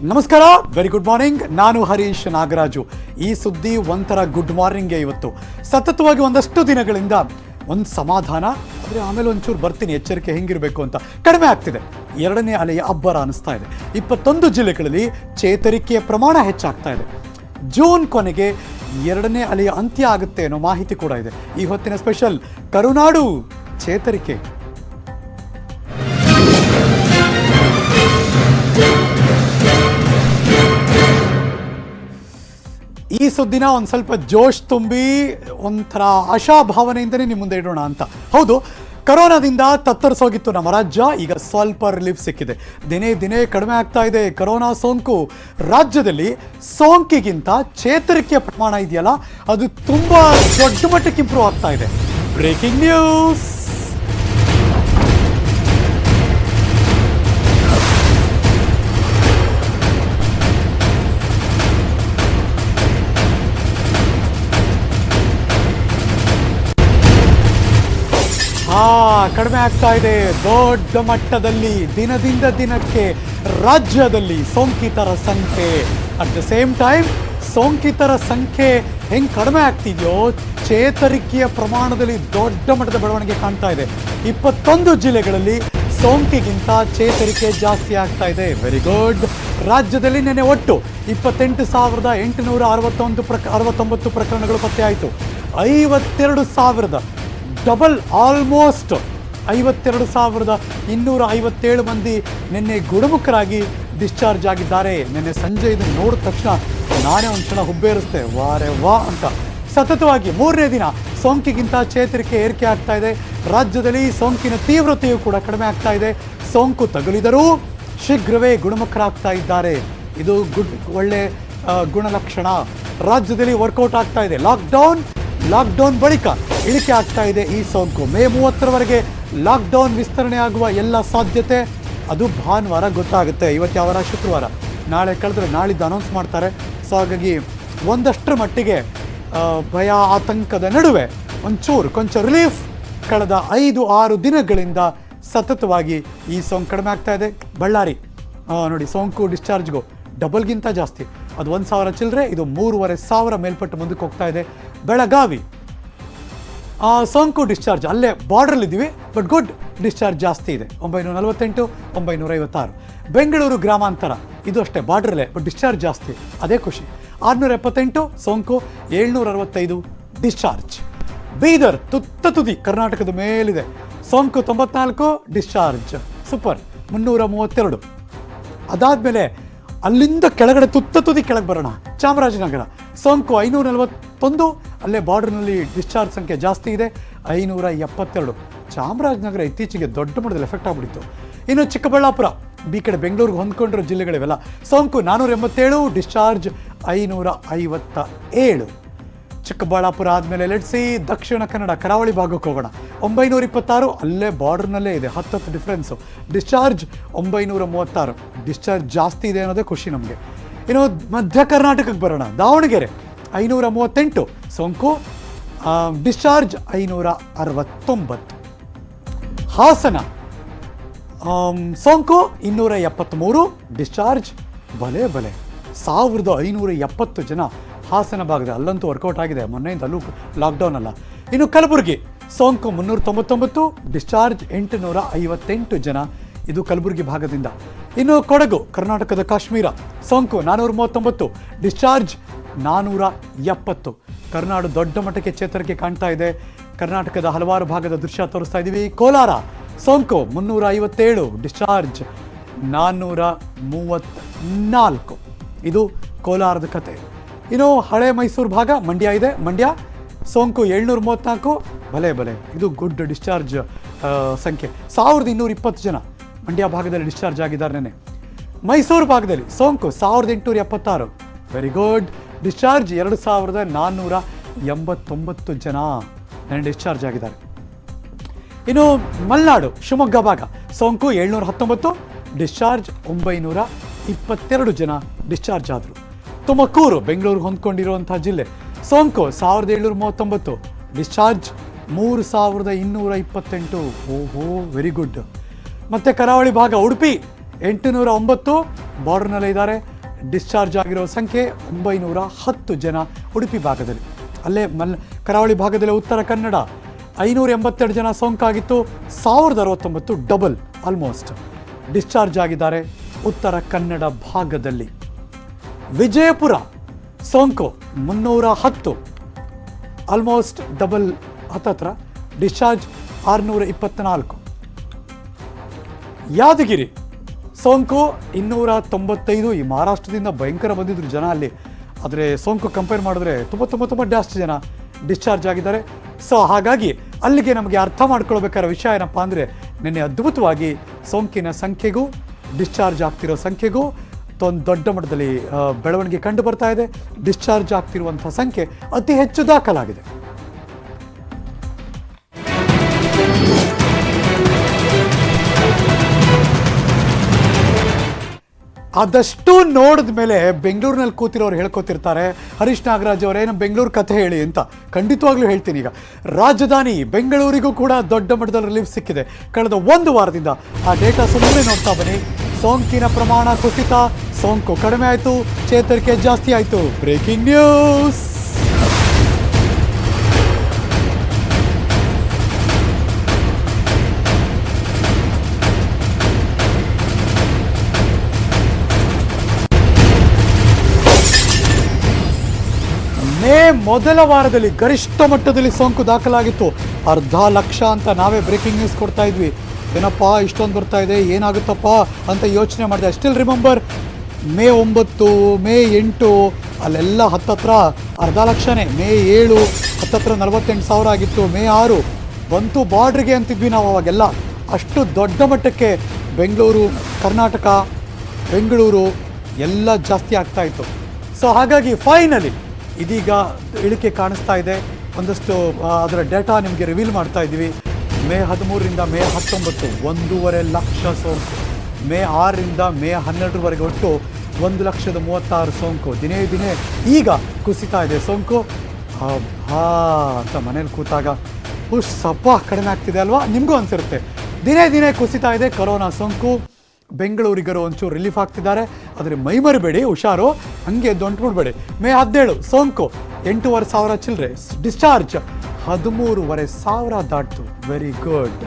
ನಮಸ್ಕಾರ, very good morning. ನಾನು ಹರೀಶ್ ನಾಗರಾಜು. ಈ ಸುದ್ದಿ ಒಂಥರ ಗುಡ್ ಮಾರ್ನಿಂಗ್ಗೆ. ಇವತ್ತು ಸತತವಾಗಿ ಒಂದಷ್ಟು ದಿನಗಳಿಂದ ಒಂದು ಸಮಾಧಾನ, ಆದರೆ ಆಮೇಲೆ ಒಂಚೂರು ಬರ್ತೀನಿ ಎಚ್ಚರಿಕೆ ಹೆಂಗಿರಬೇಕು ಅಂತ ಕಡಿಮೆ ಆಗ್ತಿದೆ. ಎರಡನೇ ಅಲೆಯ ಅಬ್ಬರ ಅನಿಸ್ತಾ ಇದೆ. 21 ಜಿಲ್ಲೆಗಳಲ್ಲಿ ಚೇತರಿಕೆಯ ಪ್ರಮಾಣ ಹೆಚ್ಚಾಗ್ತಾ ಇದೆ. ಜೂನ್ ಕೊನೆಗೆ ಎರಡನೇ ಅಲೆಯ ಅಂತ್ಯ ಆಗುತ್ತೆ ಅನ್ನೋ ಮಾಹಿತಿ ಕೂಡ ಇದೆ. ಈ ಹೊತ್ತಿನ ಸ್ಪೆಷಲ್ ಕರುನಾಡು ಚೇತರಿಕೆ. ಈ ಸುದ್ದಿನ ಒಂದು ಸ್ವಲ್ಪ ಜೋಶ್ ತುಂಬಿ ಒಂಥರ ಆಶಾಭಾವನೆಯಿಂದನೇ ನಿಮ್ಮ ಮುಂದೆ ಇಡೋಣ ಅಂತ. ಹೌದು, ಕರೋನಾದಿಂದ ತತ್ತರಿಸೋಗಿತ್ತು ನಮ್ಮ ರಾಜ್ಯ. ಈಗ ಸ್ವಲ್ಪ ರಿಲೀಫ್ ಸಿಕ್ಕಿದೆ. ದಿನೇ ದಿನೇ ಕಡಿಮೆ ಆಗ್ತಾ ಇದೆ ಕರೋನಾ ಸೋಂಕು. ರಾಜ್ಯದಲ್ಲಿ ಸೋಂಕಿಗಿಂತ ಚೇತರಿಕೆಯ ಪ್ರಮಾಣ ಇದೆಯಲ್ಲ, ಅದು ತುಂಬ ದೊಡ್ಡ ಮಟ್ಟಕ್ಕೆ ಇಂಪ್ರೂವ್ ಆಗ್ತಾ ಇದೆ. Breaking news. ಕಡಿಮೆ ಆಗ್ತಾ ಇದೆ ದೊಡ್ಡ ಮಟ್ಟದಲ್ಲಿ. ದಿನದಿಂದ ದಿನಕ್ಕೆ ರಾಜ್ಯದಲ್ಲಿ ಸೋಂಕಿತರ ಸಂಖ್ಯೆ, ಅಟ್ ದ ಸೇಮ್ ಟೈಮ್ ಸೋಂಕಿತರ ಸಂಖ್ಯೆ ಹೆಂಗೆ ಕಡಿಮೆ ಆಗ್ತಿದೆಯೋ, ಚೇತರಿಕೆಯ ಪ್ರಮಾಣದಲ್ಲಿ ದೊಡ್ಡ ಮಟ್ಟದ ಬೆಳವಣಿಗೆ ಕಾಣ್ತಾ ಇದೆ. 21 ಜಿಲ್ಲೆಗಳಲ್ಲಿ ಸೋಂಕಿಗಿಂತ ಚೇತರಿಕೆ ಜಾಸ್ತಿ ಆಗ್ತಾ ಇದೆ. Very good. ರಾಜ್ಯದಲ್ಲಿ ನಿನ್ನೆ ಒಟ್ಟು 28,869 ಪ್ರಕರಣಗಳು ಪತ್ತೆಯಾಯಿತು. 52,000 ಡಬಲ್, ಆಲ್ಮೋಸ್ಟ್ 52,257 ಮಂದಿ ನಿನ್ನೆ ಗುಣಮುಖರಾಗಿ ಡಿಸ್ಚಾರ್ಜ್ ಆಗಿದ್ದಾರೆ. ನಿನ್ನೆ ಸಂಜೆ ಇದನ್ನು ನೋಡಿದ ತಕ್ಷಣ ನಾನೇ ಒಂದು ಕ್ಷಣ ಹುಬ್ಬೇರಿಸ್ತೆ, ವಾರೆ ವಾ ಅಂತ. ಸತತವಾಗಿ 3ನೇ ದಿನ ಸೋಂಕಿಗಿಂತ ಚೇತರಿಕೆ ಏರಿಕೆ ಆಗ್ತಾ ಇದೆ. ರಾಜ್ಯದಲ್ಲಿ ಸೋಂಕಿನ ತೀವ್ರತೆಯೂ ಕೂಡ ಕಡಿಮೆ ಆಗ್ತಾ ಇದೆ. ಸೋಂಕು ತಗುಲಿದರೂ ಶೀಘ್ರವೇ ಗುಣಮುಖರಾಗ್ತಾ ಇದ್ದಾರೆ. ಇದು ಒಳ್ಳೆ ಗುಣಲಕ್ಷಣ. ರಾಜ್ಯದಲ್ಲಿ ವರ್ಕೌಟ್ ಆಗ್ತಾ ಇದೆ. ಲಾಕ್ಡೌನ್ ಬಳಿಕ ಇಳಿಕೆ ಆಗ್ತಾ ಇದೆ ಈ ಸೋಂಕು. ಮೇ 30ರವರೆಗೆ ಲಾಕ್ಡೌನ್ ವಿಸ್ತರಣೆ ಆಗುವ ಎಲ್ಲ ಸಾಧ್ಯತೆ, ಅದು ಭಾನುವಾರ ಗೊತ್ತಾಗುತ್ತೆ. ಇವತ್ತು ಯಾವ ವಾರ? ಶುಕ್ರವಾರ. ನಾಳೆ ಕಳೆದ್ರೆ ನಾಳಿದ್ದು ಅನೌನ್ಸ್ ಮಾಡ್ತಾರೆ. ಸೊ ಹಾಗಾಗಿ ಒಂದಷ್ಟರ ಮಟ್ಟಿಗೆ ಭಯ ಆತಂಕದ ನಡುವೆ ಕೊಂಚ ರಿಲೀಫ್. ಕಳೆದ 5-6 ದಿನಗಳಿಂದ ಸತತವಾಗಿ ಈ ಸೋಂಕು ಕಡಿಮೆ ಆಗ್ತಾ ಇದೆ. ಬಳ್ಳಾರಿ ನೋಡಿ, ಸೋಂಕು ಡಿಸ್ಚಾರ್ಜ್ಗೂ ಡಬಲ್ಗಿಂತ ಜಾಸ್ತಿ. ಅದು 1,000 ಚಿಲ್ಲರೆ, ಇದು 3,500 ಮೇಲ್ಪಟ್ಟು ಮುಂದಕ್ಕೆ ಹೋಗ್ತಾ ಇದೆ. ಬೆಳಗಾವಿ ಸೋಂಕು ಡಿಸ್ಚಾರ್ಜ್, ಅಲ್ಲೇ ಬಾರ್ಡ್ರಲ್ಲಿದ್ದೀವಿ, ಬಟ್ ಗುಡ್ ಡಿಸ್ಚಾರ್ಜ್ ಜಾಸ್ತಿ ಇದೆ. 948, 956. ಬೆಂಗಳೂರು ಗ್ರಾಮಾಂತರ, ಇದು ಅಷ್ಟೇ ಬಾರ್ಡ್ರಲ್ಲೇ, ಬಟ್ ಡಿಸ್ಚಾರ್ಜ್ ಜಾಸ್ತಿ, ಅದೇ ಖುಷಿ. 678 ಸೋಂಕು, 765 ಡಿಸ್ಚಾರ್ಜ್. ಬೀದರ್ ತುದಿ ಕರ್ನಾಟಕದ ಮೇಲಿದೆ. ಸೋಂಕು 94, ಡಿಸ್ಚಾರ್ಜ್ ಸೂಪರ್ 332. ಅದಾದಮೇಲೆ ಅಲ್ಲಿಂದ ಕೆಳಗಡೆ ತುದಿ ಕೆಳಗೆ ಬರೋಣ. ಚಾಮರಾಜನಗರ ಸೋಂಕು 541, ಅಲ್ಲೇ ಬಾರ್ಡರ್ನಲ್ಲಿ ಡಿಸ್ಚಾರ್ಜ್ ಸಂಖ್ಯೆ ಜಾಸ್ತಿ ಇದೆ, 572. ಚಾಮರಾಜನಗರ ಇತ್ತೀಚೆಗೆ ದೊಡ್ಡ ಮಟ್ಟದಲ್ಲಿ ಎಫೆಕ್ಟ್ ಆಗಿಬಿಟ್ಟಿತ್ತು. ಇನ್ನು ಚಿಕ್ಕಬಳ್ಳಾಪುರ, ಈ ಕಡೆ ಬೆಂಗಳೂರಿಗೆ ಹೊಂದ್ಕೊಂಡಿರೋ ಜಿಲ್ಲೆಗಳಿವೆಲ್ಲ. ಸೋಂಕು 487, ಡಿಸ್ಚಾರ್ಜ್ 557. ಚಿಕ್ಕಬಳ್ಳಾಪುರ ಆದಮೇಲೆ ಲೆಟ್ಸಿ ದಕ್ಷಿಣ ಕನ್ನಡ ಕರಾವಳಿ ಭಾಗಕ್ಕೆ ಹೋಗೋಣ. 926, ಅಲ್ಲೇ ಬಾರ್ಡರ್ನಲ್ಲೇ ಇದೆ, 10 ಡಿಫ್ರೆನ್ಸು. ಡಿಸ್ಚಾರ್ಜ್ 936. ಡಿಸ್ಚಾರ್ಜ್ ಜಾಸ್ತಿ ಇದೆ ಅನ್ನೋದೇ ಖುಷಿ ನಮಗೆ. ಇನ್ನು ಮಧ್ಯ ಕರ್ನಾಟಕಕ್ಕೆ ಬರೋಣ. ದಾವಣಗೆರೆ 538 ಸೋಂಕು, ಡಿಸ್ಚಾರ್ಜ್ 569. ಹಾಸನ ಸೋಂಕು 273, ಡಿಸ್ಚಾರ್ಜ್ ಬಲೆ 1,570 ಜನ ಹಾಸನ ಭಾಗದ. ಅಲ್ಲಂತೂ ವರ್ಕೌಟ್ ಆಗಿದೆ, ಮೊನ್ನೆಯಿಂದ ಅಲ್ಲೂ ಲಾಕ್ಡೌನ್ ಅಲ್ಲ. ಇನ್ನು ಕಲಬುರಗಿ ಸೋಂಕು 399, ಡಿಸ್ಚಾರ್ಜ್ 858 ಜನ, ಇದು ಕಲಬುರಗಿ ಭಾಗದಿಂದ. ಇನ್ನು ಕೊಡಗು ಕರ್ನಾಟಕದ ಕಾಶ್ಮೀರ, ಸೋಂಕು 439, ಡಿಸ್ಚಾರ್ಜ್ 470. ಕರ್ನಾಡು ದೊಡ್ಡ ಮಟ್ಟಕ್ಕೆ ಚೇತರಿಕೆ ಕಾಣ್ತಾ ಇದೆ. ಕರ್ನಾಟಕದ ಹಲವಾರು ಭಾಗದ ದೃಶ್ಯ ತೋರಿಸ್ತಾ ಇದ್ದೀವಿ. ಕೋಲಾರ ಸೋಂಕು 357, ಡಿಸ್ಚಾರ್ಜ್ 434. ಇದು ಕೋಲಾರದ ಕತೆ. ಇನ್ನು ಹಳೆ ಮೈಸೂರು ಭಾಗ, ಮಂಡ್ಯ ಇದೆ. ಮಂಡ್ಯ ಸೋಂಕು 734, ಬಲೆ ಇದು ಗುಡ್ ಡಿಸ್ಚಾರ್ಜ್ ಸಂಖ್ಯೆ. 1,220 ಜನ ಮಂಡ್ಯ ಭಾಗದಲ್ಲಿ ಡಿಸ್ಚಾರ್ಜ್ ಆಗಿದ್ದಾರೆ ನೆನೆ. ಮೈಸೂರು ಭಾಗದಲ್ಲಿ ಸೋಂಕು 1,876, ವೆರಿ ಗುಡ್. ಡಿಸ್ಚಾರ್ಜ್ 2,489 ಜನ ನೆನೆ ಡಿಸ್ಚಾರ್ಜ್ ಆಗಿದ್ದಾರೆ. ಇನ್ನು ಮಲೆನಾಡು ಶಿವಮೊಗ್ಗ ಭಾಗ ಸೋಂಕು 719, ಡಿಸ್ಚಾರ್ಜ್ 922 ಜನ ಡಿಸ್ಚಾರ್ಜ್ ಆದರು. ತುಮಕೂರು ಬೆಂಗಳೂರು ಹೊಂದ್ಕೊಂಡಿರುವಂತಹ ಜಿಲ್ಲೆ, ಸೋಂಕು 1,739, ಡಿಸ್ಚಾರ್ಜ್ 3,228. ಓಹೋ, ವೆರಿ ಗುಡ್. ಮತ್ತು ಕರಾವಳಿ ಭಾಗ ಉಡುಪಿ 809 ಬಾರ್ಡರ್ನಲ್ಲೇ ಇದ್ದಾರೆ. ಡಿಸ್ಚಾರ್ಜ್ ಆಗಿರೋ ಸಂಖ್ಯೆ 910 ಜನ ಉಡುಪಿ ಭಾಗದಲ್ಲಿ. ಅಲ್ಲೇ ಕರಾವಳಿ ಭಾಗದಲ್ಲಿ ಉತ್ತರ ಕನ್ನಡ 582 ಜನ ಸೋಂಕಾಗಿತ್ತು. 1069 ಡಬಲ್ ಆಲ್ಮೋಸ್ಟ್ ಡಿಸ್ಚಾರ್ಜ್ ಆಗಿದ್ದಾರೆ ಉತ್ತರ ಕನ್ನಡ ಭಾಗದಲ್ಲಿ. ವಿಜಯಪುರ ಸೋಂಕು 310 ಆಲ್ಮೋಸ್ಟ್ ಡಬಲ್ ಹತ್ತತ್ರ ಡಿಸ್ಚಾರ್ಜ್ 624. ಯಾದಗಿರಿ ಸೋಂಕು 295. ಈ ಮಹಾರಾಷ್ಟ್ರದಿಂದ ಭಯಂಕರ ಬಂದಿದ್ರು ಜನ ಅಲ್ಲಿ, ಆದರೆ ಸೋಂಕು ಕಂಪೇರ್ ಮಾಡಿದ್ರೆ ತುಂಬ ಜಾಸ್ತಿ ಜನ ಡಿಸ್ಚಾರ್ಜ್ ಆಗಿದ್ದಾರೆ. ಸೊ ಹಾಗಾಗಿ ಅಲ್ಲಿಗೆ ನಮಗೆ ಅರ್ಥ ಮಾಡ್ಕೊಳ್ಬೇಕಾದ ವಿಷಯ ಏನಪ್ಪ ಅಂದರೆ, ನಿನ್ನೆ ಅದ್ಭುತವಾಗಿ ಸೋಂಕಿನ ಸಂಖ್ಯೆಗೂ ಡಿಸ್ಚಾರ್ಜ್ ಆಗ್ತಿರೋ ಸಂಖ್ಯೆಗೂ ದೊಡ್ಡ ಮಟ್ಟದಲ್ಲಿ ಬೆಳವಣಿಗೆ ಕಂಡು ಬರ್ತಾ ಇದೆ. ಡಿಸ್ಚಾರ್ಜ್ ಆಗ್ತಿರುವಂಥ ಸಂಖ್ಯೆ ಅತಿ ಹೆಚ್ಚು ದಾಖಲಾಗಿದೆ. ಆದಷ್ಟು ನೋಡಿದ ಮೇಲೆ ಬೆಂಗಳೂರಿನಲ್ಲಿ ಕೂತಿರೋರು ಹೇಳ್ಕೊತಿರ್ತಾರೆ, ಹರೀಶ್ ನಾಗರಾಜ್ ಅವರೇನು ಬೆಂಗಳೂರು ಕಥೆ ಹೇಳಿ ಅಂತ. ಖಂಡಿತವಾಗ್ಲೂ ಹೇಳ್ತೀನಿ. ಈಗ ರಾಜಧಾನಿ ಬೆಂಗಳೂರಿಗೂ ಕೂಡ ದೊಡ್ಡ ಮಟ್ಟದಲ್ಲಿ ರಿಲೀಫ್ ಸಿಕ್ಕಿದೆ ಕಳೆದ 1 ವಾರದಿಂದ. ಆ ಡೇಟಾ ಸುಮ್ಮನೆ ನೋಡ್ತಾ ಬನ್ನಿ. ಸೋಂಕಿನ ಪ್ರಮಾಣ ಕುಸಿತ, ಸೋಂಕು ಕಡಿಮೆ ಆಯಿತು, ಚೇತರಿಕೆ ಜಾಸ್ತಿ ಆಯಿತು. Breaking news. ಮೇ ಮೊದಲ ವಾರದಲ್ಲಿ ಗರಿಷ್ಠ ಮಟ್ಟದಲ್ಲಿ ಸೋಂಕು ದಾಖಲಾಗಿತ್ತು. 1,00,000 ಅಂತ ನಾವೇ ಬ್ರೇಕಿಂಗ್ ನ್ಯೂಸ್ ಕೊಡ್ತಾ ಇದ್ವಿ. ಏನಪ್ಪ ಇಷ್ಟೊಂದು ಬರ್ತಾ ಇದೆ, ಏನಾಗುತ್ತಪ್ಪ ಅಂತ ಯೋಚನೆ ಮಾಡಿದೆ. ಸ್ಟಿಲ್ ರಿಮೆಂಬರ್ ಮೇ 9, ಮೇ 8 ಅಲ್ಲೆಲ್ಲ ಹತ್ತತ್ರ 1,00,000ನೇ. ಮೇ 7 ಹತ್ತತ್ರ 48,000 ಆಗಿತ್ತು. ಮೇ 6 ಬಂತು ಬಾರ್ಡ್ರಿಗೆ ಅಂತಿದ್ವಿ ನಾವು ಅವಾಗೆಲ್ಲ. ಅಷ್ಟು ದೊಡ್ಡ ಮಟ್ಟಕ್ಕೆ ಬೆಂಗಳೂರು, ಕರ್ನಾಟಕ, ಬೆಂಗಳೂರು ಎಲ್ಲ ಜಾಸ್ತಿ ಆಗ್ತಾ ಇತ್ತು. ಸೊ ಹಾಗಾಗಿ ಫೈನಲಿ ಇದೀಗ ಇಳಿಕೆ ಕಾಣಿಸ್ತಾ ಇದೆ. ಒಂದಷ್ಟು ಅದರ ಡೇಟಾ ನಿಮಗೆ ರಿವೀಲ್ ಮಾಡ್ತಾ ಇದ್ದೀವಿ. ಮೇ 13ರಿಂದ ಮೇ 19 1.5 ಲಕ್ಷ ಸೋಂಕು. ಮೇ 6ರಿಂದ ಮೇ 12ರವರೆಗೆ ಒಟ್ಟು 1,36,000 ಸೋಂಕು. ದಿನೇ ದಿನೇ ಈಗ ಕುಸಿತಾ ಇದೆ ಸೋಂಕು. ಅಂತ ಮನೇಲಿ ಕೂತಾಗ ಸ್ವಲ್ಪ ಕಡಿಮೆ ಆಗ್ತಿದೆ ಅಲ್ವಾ, ನಿಮಗೂ ಅನಿಸಿರುತ್ತೆ. ದಿನೇ ದಿನೇ ಕುಸಿತಾ ಇದೆ ಕರೋನಾ ಸೋಂಕು. ಬೆಂಗಳೂರಿಗರು ಒಂಚೂರು ರಿಲೀಫ್ ಆಗ್ತಿದ್ದಾರೆ, ಆದರೆ ಮೈಮರಿಬೇಡಿ, ಹುಷಾರು, ಹಂಗೆ ದೊಂಟ್ಬಿಡ್ಬೇಡಿ. ಮೇ 17 ಸೋಂಕು 8,500 ಚಿಲ್ಲರೆ, ಡಿಸ್ಚಾರ್ಜ್ 13,500 ದಾಟ್ತು. Very good.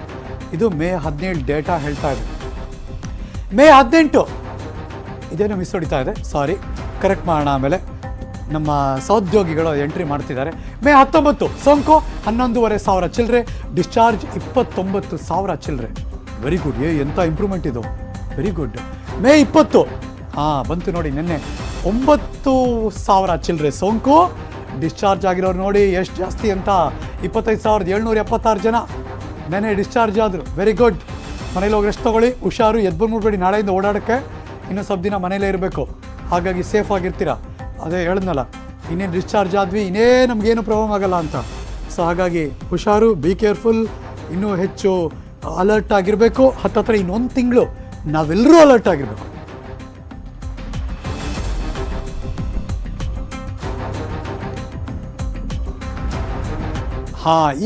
ಇದು ಮೇ 17 ಡೇಟಾ ಹೇಳ್ತಾ ಇದೆ. ಮೇ 18 ಇದೇನು ಮಿಸ್ ಹೊಡಿತಾ ಇದೆ, ಸಾರಿ, ಕರೆಕ್ಟ್ ಮಾಡೋಣ ಆಮೇಲೆ. ನಮ್ಮ ಸಹೋದ್ಯೋಗಿಗಳು ಎಂಟ್ರಿ ಮಾಡ್ತಿದ್ದಾರೆ. ಮೇ 19 ಸೋಂಕು 11,500 ಚಿಲ್ಲರೆ, ಡಿಸ್ಚಾರ್ಜ್ 29,000 ಚಿಲ್ಲರೆ. Very good. ಎಂಥ ಇಂಪ್ರೂವ್ಮೆಂಟ್ ಇದು, ವೆರಿ ಗುಡ್. ಮೇ 20 ಬಂತು ನೋಡಿ, ನಿನ್ನೆ 9,000 ಚಿಲ್ಲರೆ ಸೋಂಕು. ಡಿಸ್ಚಾರ್ಜ್ ಆಗಿರೋರು ನೋಡಿ ಎಷ್ಟು ಜಾಸ್ತಿ ಅಂತ, 25,776 ಜನ ನೆನ್ನೆ ಡಿಸ್ಚಾರ್ಜ್ ಆದರು. Very good. ಮನೇಲಿ ಹೋಗಿ ರೆಸ್ಟ್ ತೊಗೊಳ್ಳಿ, ಹುಷಾರು, ಎದ್ಬಿಡ್ಬೇಡಿ ನಾಳೆಯಿಂದ ಓಡಾಡೋಕ್ಕೆ. ಇನ್ನೂ ಸ್ವಲ್ಪ ದಿನ ಮನೇಲೇ ಇರಬೇಕು, ಹಾಗಾಗಿ ಸೇಫ್ ಆಗಿರ್ತೀರ. ಅದೇ ಹೇಳಿದ್ನಲ್ಲ, ಇನ್ನೇನು ಡಿಸ್ಚಾರ್ಜ್ ಆದ್ವಿ, ಇನ್ನೇ ನಮಗೇನು ಪ್ರಾಬ್ಲಮ್ ಆಗಲ್ಲ ಅಂತ. ಸೊ ಹಾಗಾಗಿ ಹುಷಾರು, ಬಿ ಕೇರ್ಫುಲ್, ಇನ್ನೂ ಹೆಚ್ಚು ಅಲರ್ಟ್ ಆಗಿರಬೇಕು. ಹತ್ತತ್ರ ಇನ್ನೊಂದು ತಿಂಗಳು ನಾವೆಲ್ಲರೂ ಅಲರ್ಟ್ ಆಗಿರಬೇಕು.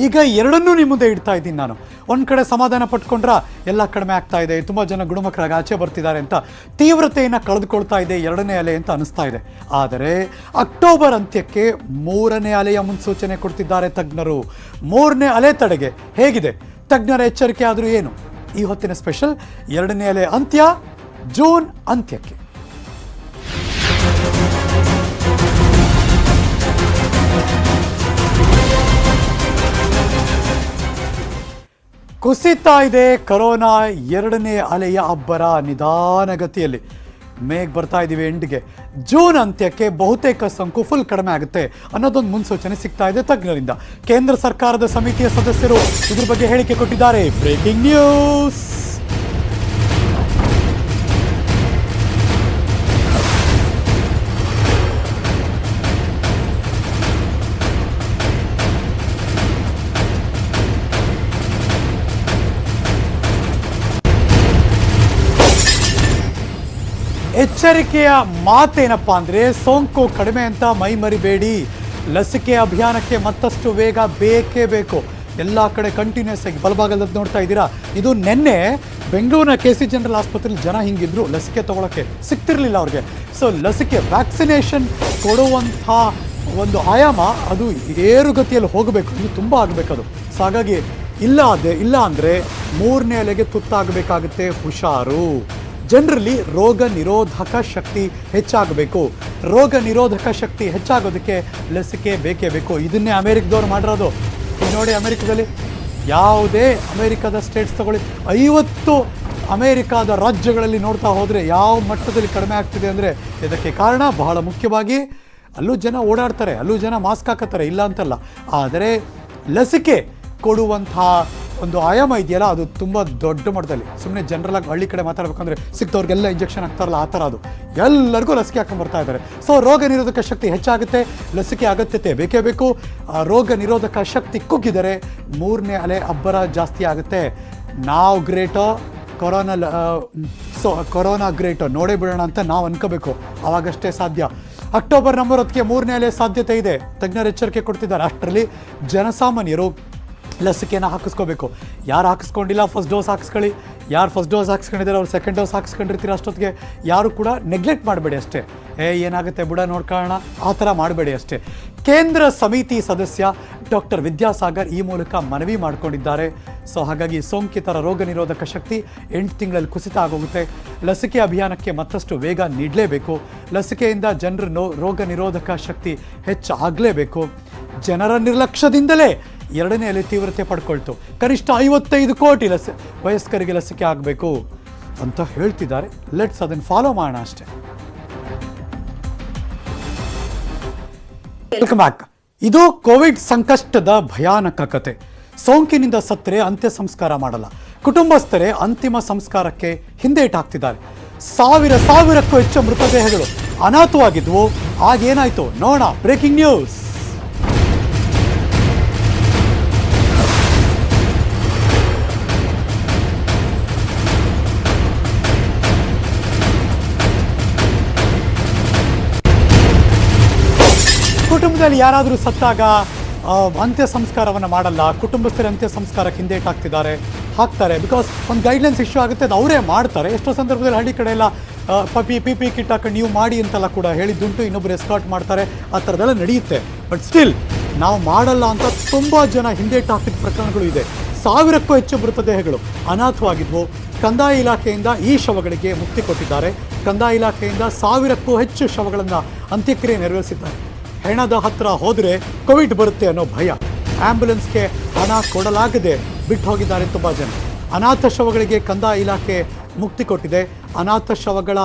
ಈಗ ಎರಡನ್ನೂ ನಿಮ್ಮ ಮುಂದೆ ಇಡ್ತಾ ಇದ್ದೀನಿ ನಾನು. ಒಂದು ಕಡೆ ಸಮಾಧಾನ ಪಟ್ಕೊಂಡ್ರ ಎಲ್ಲ ಕಡಿಮೆ ಆಗ್ತಾ ಇದೆ, ತುಂಬ ಜನ ಗುಣಮುಖರಾಗಿ ಆಚೆ ಬರ್ತಿದ್ದಾರೆ ಅಂತ ತೀವ್ರತೆಯನ್ನು ಕಳೆದುಕೊಳ್ತಾ ಇದೆ 2ನೇ ಅಲೆ ಅಂತ ಅನಿಸ್ತಾ ಇದೆ. ಆದರೆ ಅಕ್ಟೋಬರ್ ಅಂತ್ಯಕ್ಕೆ 3ನೇ ಅಲೆಯ ಮುನ್ಸೂಚನೆ ಕೊಡ್ತಿದ್ದಾರೆ ತಜ್ಞರು. 3ನೇ ಅಲೆ ತಡೆಗೆ ಹೇಗಿದೆ ತಜ್ಞರ ಎಚ್ಚರಿಕೆ ಆದರೂ ಏನು? ಈ ಹೊತ್ತಿನ ಸ್ಪೆಷಲ್ 2ನೇ ಅಲೆ ಅಂತ್ಯ ಜೂನ್ ಅಂತ್ಯಕ್ಕೆ. ಕುಸಿತಾ ಇದೆ ಕರೋನಾ 2ನೇ ಅಲೆಯ ಅಬ್ಬರ ನಿಧಾನಗತಿಯಲ್ಲಿ. ಮೇಗ್ ಬರ್ತಾ ಇದ್ದೀವಿ ಎಂಡ್ಗೆ. ಜೂನ್ ಅಂತ್ಯಕ್ಕೆ ಬಹುತೇಕ ಸೋಂಕು ಫುಲ್ ಕಡಿಮೆ ಆಗುತ್ತೆ ಅನ್ನೋದೊಂದು ಮುನ್ಸೂಚನೆ ಸಿಗ್ತಾ ಇದೆ ತಜ್ಞರಿಂದ. ಕೇಂದ್ರ ಸರ್ಕಾರದ ಸಮಿತಿಯ ಸದಸ್ಯರು ಇದ್ರ ಬಗ್ಗೆ ಹೇಳಿಕೆ ಕೊಟ್ಟಿದ್ದಾರೆ. Breaking news. ಎಚ್ಚರಿಕೆಯ ಮಾತೇನಪ್ಪ ಅಂದರೆ, ಸೋಂಕು ಕಡಿಮೆ ಅಂತ ಮೈ ಮರಿಬೇಡಿ. ಲಸಿಕೆ ಅಭಿಯಾನಕ್ಕೆ ಮತ್ತಷ್ಟು ವೇಗ ಬೇಕೇ ಬೇಕು. ಎಲ್ಲ ಕಡೆ ಕಂಟಿನ್ಯೂಸ್ ಆಗಿ ಬಲಭಾಗದಲ್ಲಿ ನೋಡ್ತಾ ಇದ್ದೀರಾ. ಇದು ನಿನ್ನೆ ಬೆಂಗಳೂರಿನ KC ಜನರಲ್ ಆಸ್ಪತ್ರೆಯಲ್ಲಿ ಜನ ಹಿಂಗಿದ್ರು ಲಸಿಕೆ ತಗೊಳ್ಳೋಕ್ಕೆ ಸಿಗ್ತಿರ್ಲಿಲ್ಲ ಅವ್ರಿಗೆ. ಸೊ ಲಸಿಕೆ ವ್ಯಾಕ್ಸಿನೇಷನ್ ಕೊಡುವಂಥ ಒಂದು ಆಯಾಮ ಅದು ಏರುಗತಿಯಲ್ಲಿ ಹೋಗಬೇಕು, ಇದು ತುಂಬ ಆಗಬೇಕದು. ಸೊ ಹಾಗಾಗಿ ಇಲ್ಲ ಅಂದರೆ 3ನೇ ಅಲೆಗೆ ತುತ್ತಾಗಬೇಕಾಗುತ್ತೆ. ಹುಷಾರು. ಜನರಲ್ಲಿ ರೋಗ ನಿರೋಧಕ ಶಕ್ತಿ ಹೆಚ್ಚಾಗಬೇಕು. ರೋಗ ನಿರೋಧಕ ಶಕ್ತಿ ಹೆಚ್ಚಾಗೋದಕ್ಕೆ ಲಸಿಕೆ ಬೇಕೇ ಬೇಕು. ಇದನ್ನೇ ಅಮೆರಿಕದವ್ರು ಮಾಡಿರೋದು. ಈಗ ನೋಡಿ, ಅಮೆರಿಕದಲ್ಲಿ ಯಾವುದೇ ಅಮೆರಿಕದ ಸ್ಟೇಟ್ಸ್ ತಗೊಳ್ಳಿ, 50 ಅಮೆರಿಕಾದ ರಾಜ್ಯಗಳಲ್ಲಿ ನೋಡ್ತಾ ಹೋದರೆ ಯಾವ ಮಟ್ಟದಲ್ಲಿ ಕಡಿಮೆ ಆಗ್ತಿದೆ ಅಂದರೆ ಇದಕ್ಕೆ ಕಾರಣ ಬಹಳ ಮುಖ್ಯವಾಗಿ ಅಲ್ಲೂ ಜನ ಓಡಾಡ್ತಾರೆ, ಅಲ್ಲೂ ಜನ ಮಾಸ್ಕ್ ಹಾಕತ್ತಾರೆ, ಇಲ್ಲ ಅಂತಲ್ಲ. ಆದರೆ ಲಸಿಕೆ ಕೊಡುವಂಥ ಒಂದು ಆಯಾಮ ಇದೆಯಲ್ಲ, ಅದು ತುಂಬ ದೊಡ್ಡ ಮಟ್ಟದಲ್ಲಿ. ಸುಮ್ಮನೆ ಜನರಲಾಗಿ ಹಳ್ಳಿ ಕಡೆ ಮಾತಾಡಬೇಕಂದ್ರೆ ಸಿಕ್ತವ್ರಿಗೆಲ್ಲ ಇಂಜೆಕ್ಷನ್ ಹಾಕ್ತಾರಲ್ಲ, ಆ ಥರ ಅದು ಎಲ್ಲರಿಗೂ ಲಸಿಕೆ ಹಾಕೊಂಡು ಬರ್ತಾ ಇದ್ದಾರೆ. ಸೊ ರೋಗ ನಿರೋಧಕ ಶಕ್ತಿ ಹೆಚ್ಚಾಗುತ್ತೆ, ಲಸಿಕೆ ಅಗತ್ಯತೆ ಬೇಕೇ ಬೇಕು. ರೋಗ ನಿರೋಧಕ ಶಕ್ತಿ ಕುಗ್ಗಿದರೆ 3ನೇ ಅಲೆ ಅಬ್ಬರ ಜಾಸ್ತಿ ಆಗುತ್ತೆ. ನಾವು ಗ್ರೇಟೋ ಕೊರೋನಾ ಗ್ರೇಟೋ ನೋಡೇ ಬಿಡೋಣ ಅಂತ ನಾವು ಅನ್ಕೋಬೇಕು, ಆವಾಗಷ್ಟೇ ಸಾಧ್ಯ. ಅಕ್ಟೋಬರ್ 10ಕ್ಕೆ 3ನೇ ಅಲೆ ಸಾಧ್ಯತೆ ಇದೆ, ತಜ್ಞರು ಎಚ್ಚರಿಕೆ ಕೊಡ್ತಿದ್ದಾರೆ. ಅಷ್ಟರಲ್ಲಿ ಜನಸಾಮಾನ್ಯರು ಲಸಿಕೆನ ಹಾಕಿಸ್ಕೋಬೇಕು. ಯಾರು ಹಾಕಿಸ್ಕೊಂಡಿಲ್ಲ ಫಸ್ಟ್ ಡೋಸ್ ಹಾಕಿಸ್ಕೊಳ್ಳಿ, ಯಾರು ಫಸ್ಟ್ ಡೋಸ್ ಹಾಕ್ಸ್ಕೊಂಡಿದ್ದಾರೆ ಅವ್ರು ಸೆಕೆಂಡ್ ಡೋಸ್ ಹಾಕ್ಸ್ಕೊಂಡಿರ್ತೀರ. ಅಷ್ಟೊತ್ತಿಗೆ ಯಾರು ಕೂಡ ನೆಗ್ಲೆಕ್ಟ್ ಮಾಡಬೇಡಿ ಅಷ್ಟೇ. ಏನಾಗುತ್ತೆ ಬುಡ ನೋಡ್ಕೊಳ್ಳೋಣ ಆ ಥರ ಮಾಡಬೇಡಿ ಅಷ್ಟೇ. ಕೇಂದ್ರ ಸಮಿತಿ ಸದಸ್ಯ ಡಾಕ್ಟರ್ ವಿದ್ಯಾಸಾಗರ್ ಈ ಮೂಲಕ ಮನವಿ ಮಾಡಿಕೊಂಡಿದ್ದಾರೆ. ಸೊ ಹಾಗಾಗಿ ಸೋಂಕಿತರ ರೋಗ ನಿರೋಧಕ ಶಕ್ತಿ 8 ತಿಂಗಳಲ್ಲಿ ಕುಸಿತ ಆಗೋಗುತ್ತೆ. ಲಸಿಕೆ ಅಭಿಯಾನಕ್ಕೆ ಮತ್ತಷ್ಟು ವೇಗ ನೀಡಲೇಬೇಕು. ಲಸಿಕೆಯಿಂದ ಜನರ ರೋಗ ನಿರೋಧಕ ಶಕ್ತಿ ಹೆಚ್ಚಾಗಲೇಬೇಕು. ಜನರ ನಿರ್ಲಕ್ಷ್ಯದಿಂದಲೇ 2ನೇ ಅಲೆ ತೀವ್ರತೆ ಪಡ್ಕೊಳ್ತು. ಕನಿಷ್ಠ 55 ಕೋಟಿ ವಯಸ್ಕರಿಗೆ ಲಸಿಕೆ ಆಗಬೇಕು ಅಂತ ಹೇಳ್ತಿದ್ದಾರೆ. ಲೆಟ್ಸ್ ಅದನ್ನು ಫಾಲೋ ಮಾಡೋಣ ಅಷ್ಟೇ. Welcome back. ಇದು ಕೋವಿಡ್ ಸಂಕಷ್ಟದ ಭಯಾನಕ ಕತೆ. ಸೋಂಕಿನಿಂದ ಸತ್ತರೆ ಅಂತ್ಯ ಸಂಸ್ಕಾರ ಮಾಡಲ್ಲ, ಕುಟುಂಬಸ್ಥರೇ ಅಂತಿಮ ಸಂಸ್ಕಾರಕ್ಕೆ ಹಿಂದೇಟಾಗ್ತಿದ್ದಾರೆ. ಸಾವಿರಕ್ಕೂ ಹೆಚ್ಚು ಮೃತದೇಹಗಳು ಅನಾಥವಾಗಿದ್ವು. ಆಗೇನಾಯ್ತು ನೋಡೋಣ. Breaking news. ಕುಟುಂಬದಲ್ಲಿ ಯಾರಾದರೂ ಸತ್ತಾಗ ಅಂತ್ಯ ಸಂಸ್ಕಾರವನ್ನು ಮಾಡಲ್ಲ, ಕುಟುಂಬಸ್ಥರ ಅಂತ್ಯ ಸಂಸ್ಕಾರಕ್ಕೆ ಹಿಂದೇಟಾಗ್ತಿದ್ದಾರೆ, ಹಾಕ್ತಾರೆ. ಬಿಕಾಸ್ ಒಂದು ಗೈಡ್ಲೈನ್ಸ್ ಇಶ್ಯೂ ಆಗುತ್ತೆ, ಅದು ಅವರೇ ಮಾಡ್ತಾರೆ. ಎಷ್ಟೋ ಸಂದರ್ಭದಲ್ಲಿ ಹಳ್ಳಿ ಕಡೆ ಎಲ್ಲ ಪಿ ಕಿಟ್ ಹಾಕೊಂಡು ನೀವು ಮಾಡಿ ಅಂತೆಲ್ಲ ಕೂಡ ಹೇಳಿದ್ದುಂಟು. ಇನ್ನೊಬ್ಬರು ಎಸ್ಕಾರ್ಟ್ ಮಾಡ್ತಾರೆ, ಆ ಥರದ್ದೆಲ್ಲ ನಡೆಯುತ್ತೆ. ಬಟ್ ಸ್ಟಿಲ್ ನಾವು ಮಾಡಲ್ಲ ಅಂತ ತುಂಬ ಜನ ಹಿಂದೇಟಾಕಿದ ಪ್ರಕರಣಗಳು ಇದೆ. 1000ಕ್ಕೂ ಹೆಚ್ಚು ಮೃತದೇಹಗಳು ಅನಾಥವಾಗಿದ್ವು. ಕಂದಾಯ ಇಲಾಖೆಯಿಂದ ಈ ಶವಗಳಿಗೆ ಮುಕ್ತಿ ಕೊಟ್ಟಿದ್ದಾರೆ. ಕಂದಾಯ ಇಲಾಖೆಯಿಂದ 1000ಕ್ಕೂ ಹೆಚ್ಚು ಶವಗಳನ್ನು ಅಂತ್ಯಕ್ರಿಯೆ ನೆರವೇರಿಸಿದ್ದಾರೆ. ಹೆಣದ ಹತ್ರ ಹೋದರೆ ಕೋವಿಡ್ ಬರುತ್ತೆ ಅನ್ನೋ ಭಯ. ಆ್ಯಂಬುಲೆನ್ಸ್ಗೆ ಹಣ ಕೊಡಲಾಗದೆ ಬಿಟ್ಟು ಹೋಗಿದ್ದಾರೆ ತುಂಬ ಜನ. ಅನಾಥ ಶವಗಳಿಗೆ ಕಂದಾಯ ಇಲಾಖೆ ಮುಕ್ತಿ ಕೊಟ್ಟಿದೆ. ಅನಾಥ ಶವಗಳ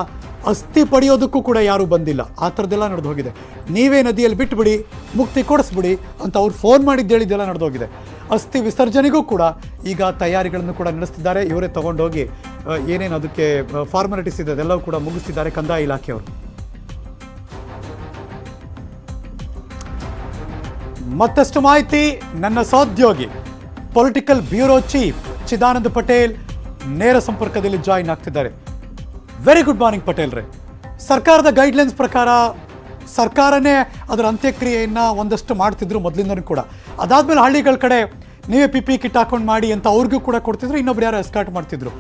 ಅಸ್ಥಿ ಪಡೆಯೋದಕ್ಕೂ ಕೂಡ ಯಾರೂ ಬಂದಿಲ್ಲ. ಆ ಥರದ್ದೆಲ್ಲ ನಡೆದು ಹೋಗಿದೆ. ನೀವೇ ನದಿಯಲ್ಲಿ ಬಿಟ್ಟುಬಿಡಿ, ಮುಕ್ತಿ ಕೊಡಿಸ್ಬಿಡಿ ಅಂತ ಅವ್ರು ಫೋನ್ ಮಾಡಿದ್ದು ಹೇಳಿದ್ದೆಲ್ಲ ನಡೆದೋಗಿದೆ. ಅಸ್ಥಿ ವಿಸರ್ಜನೆಗೂ ಕೂಡ ಈಗ ತಯಾರಿಗಳನ್ನು ಕೂಡ ನಡೆಸ್ತಿದ್ದಾರೆ. ಇವರೇ ತೊಗೊಂಡೋಗಿ ಏನೇನು ಅದಕ್ಕೆ ಫಾರ್ಮಾಲಿಟೀಸ್ ಇದೆ ಅದೆಲ್ಲವೂ ಕೂಡ ಮುಗಿಸ್ತಿದ್ದಾರೆ ಕಂದಾಯ ಇಲಾಖೆಯವರು. ಮತ್ತಷ್ಟು ಮಾಹಿತಿ ನನ್ನ ಸಹೋದ್ಯೋಗಿ political bureau chief Chidananda Patel ನೇರ ಸಂಪರ್ಕದಲ್ಲಿ ಜಾಯಿನ್ ಆಗ್ತಿದ್ದಾರೆ. ವೆರಿ ಗುಡ್ ಮಾರ್ನಿಂಗ್ ಪಟೇಲ್ ರೇ. ಸರ್ಕಾರದ ಗೈಡ್ಲೈನ್ಸ್ ಪ್ರಕಾರ ಸರ್ಕಾರನೇ ಅದರ ಅಂತ್ಯಕ್ರಿಯೆಯನ್ನು ಒಂದಷ್ಟು ಮಾಡ್ತಿದ್ರು ಮೊದಲಿಂದನೂ ಕೂಡ. ಅದಾದಮೇಲೆ ಹಳ್ಳಿಗಳ ಕಡೆ ನೀವೇ ಪಿ ಕಿಟ್ ಹಾಕೊಂಡು ಮಾಡಿ ಅಂತ ಅವ್ರಿಗೂ ಕೂಡ ಕೊಡ್ತಿದ್ರು, ಇನ್ನೊಬ್ರು ಯಾರು ಎಸ್ಕಾರ್ಟ್ ಮಾಡ್ತಿದ್ರು.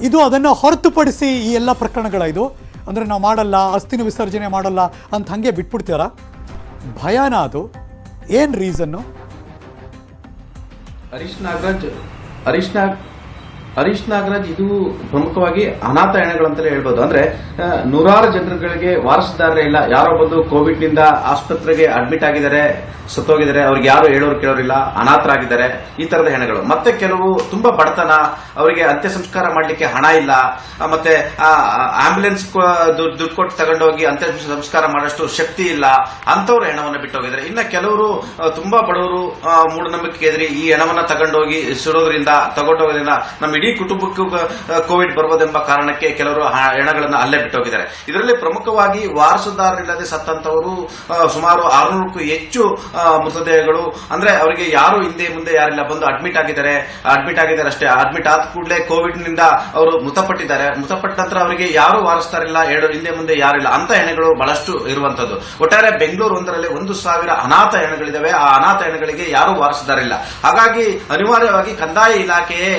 ಇದು ಅದನ್ನು ಹೊರತುಪಡಿಸಿ ಈ ಎಲ್ಲ ಪ್ರಕರಣಗಳ ಇದು ಅಂದರೆ ನಾವು ಮಾಡಲ್ಲ, ಅಸ್ಥಿನ ವಿಸರ್ಜನೆ ಮಾಡಲ್ಲ ಅಂತ ಹಾಗೆ ಬಿಟ್ಬಿಡ್ತೀರಾ? ಭಯಾನ ಅದು? ಏನು ರೀಸನ್ನು? ಹರೀಶ್ ನಾಗರಾಜ್ ಇದು ಪ್ರಮುಖವಾಗಿ ಅನಾಥ ಹೆಣಗಳಂತಲೇ ಹೇಳ್ಬೋದು. ಅಂದ್ರೆ ನೂರಾರು ಜನರುಗಳಿಗೆ ವಾರಸುದಾರರೇ ಇಲ್ಲ. ಯಾರೋ ಬಂದು ಕೋವಿಡ್ ನಿಂದ ಆಸ್ಪತ್ರೆಗೆ ಅಡ್ಮಿಟ್ ಆಗಿದ್ದಾರೆ, ಸತ್ತೋಗಿದ್ದಾರೆ, ಅವ್ರಿಗೆ ಯಾರು ಹೇಳೋರು ಕೇಳೋರಿಲ್ಲ, ಅನಾಥರಾಗಿದ್ದಾರೆ. ಈ ತರದ ಹೆಣಗಳು. ಮತ್ತೆ ಕೆಲವು ತುಂಬಾ ಬಡತನ, ಅವರಿಗೆ ಅಂತ್ಯ ಸಂಸ್ಕಾರ ಮಾಡ್ಲಿಕ್ಕೆ ಹಣ ಇಲ್ಲ, ಮತ್ತೆ ಆಂಬ್ಯುಲೆನ್ಸ್ ದುಡ್ಡು ಕೊಟ್ಟು ತಗೊಂಡೋಗಿ ಅಂತ್ಯ ಸಂಸ್ಕಾರ ಮಾಡೋಷ್ಟು ಶಕ್ತಿ ಇಲ್ಲ, ಅಂತವ್ರು ಹೆಣವನ್ನ ಬಿಟ್ಟೋಗಿದ್ದಾರೆ. ಇನ್ನ ಕೆಲವರು ತುಂಬಾ ಬಡವರು ಮೂಢನಂಬಿಕೆ ಎದುರಿ ಈ ಹೆಣವನ್ನ ತಗೊಂಡೋಗಿ ಸುಡೋದ್ರಿಂದ ತಗೊಂಡೋಗೋದ್ರಿಂದ ನಮ್ಮ ಇಡೀ ಇಡೀ ಕುಟುಂಬಕ್ಕೂ ಕೋವಿಡ್ ಬರ್ಬೋದೆಂಬ ಕಾರಣಕ್ಕೆ ಕೆಲವರು ಹೆಣಗಳನ್ನು ಅಲ್ಲೇ ಬಿಟ್ಟೋಗಿದ್ದಾರೆ. ಇದರಲ್ಲಿ ಪ್ರಮುಖವಾಗಿ ವಾರಸುದಾರರಿಲ್ಲದೆ ಸತ್ತಂತವರು ಸುಮಾರು 600ಕ್ಕೂ ಹೆಚ್ಚು ಮೃತದೇಹಗಳು. ಅಂದ್ರೆ ಅವರಿಗೆ ಯಾರು ಹಿಂದೆ ಮುಂದೆ ಯಾರಿಲ್ಲ, ಬಂದು ಅಡ್ಮಿಟ್ ಆಗಿದ್ದಾರೆ ಅಷ್ಟೇ. ಅಡ್ಮಿಟ್ ಆದ ಕೂಡಲೇ ಕೋವಿಡ್ ನಿಂದ ಅವರು ಮೃತಪಟ್ಟಿದ್ದಾರೆ. ಮೃತಪಟ್ಟ ನಂತರ ಅವರಿಗೆ ಯಾರು ವಾರಸ್ತಾರಿಲ್ಲ, ಹಿಂದೆ ಮುಂದೆ ಯಾರಿಲ್ಲ ಅಂತ ಹೆಣಗಳು ಬಹಳಷ್ಟು ಇರುವಂತದ್ದು. ಒಟ್ಟಾರೆ ಬೆಂಗಳೂರು ಒಂದರಲ್ಲಿ 1,000 ಅನಾಥ ಹೆಣಗಳಿದಾವೆ. ಆ ಅನಾಥ ಹೆಣಗಳಿಗೆ ಯಾರು ವಾರಸುದಾರಿಲ್ಲ. ಹಾಗಾಗಿ ಅನಿವಾರ್ಯವಾಗಿ ಕಂದಾಯ ಇಲಾಖೆಯೇ